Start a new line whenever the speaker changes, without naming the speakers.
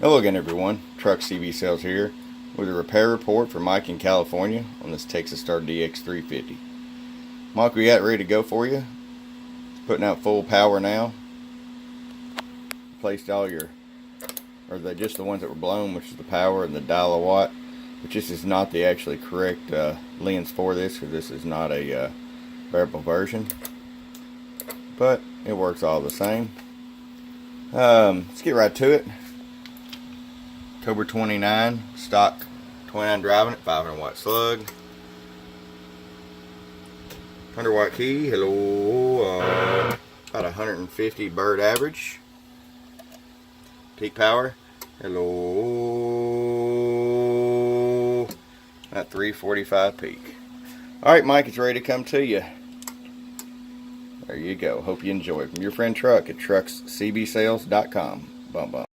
Hello again, everyone. Truck CB Sales here with a repair report for Mike in California on this Texas Star DX350. Mike, we got it ready to go for you. It's putting out full power now. Placed all your, just the ones that were blown, which is the power and the dial a watt. But this is not the actually correct lens for this, because this is not a variable version. But it works all the same. Let's get right to it. October 29, stock 29 driving at 500 watt slug. 100 watt key, hello, about 150 bird average. Peak power, hello, at 345 peak. Alright, Mike, it's ready to come to you. There you go. Hope you enjoy. From your friend Truck at truckscbsales.com. Bum bum.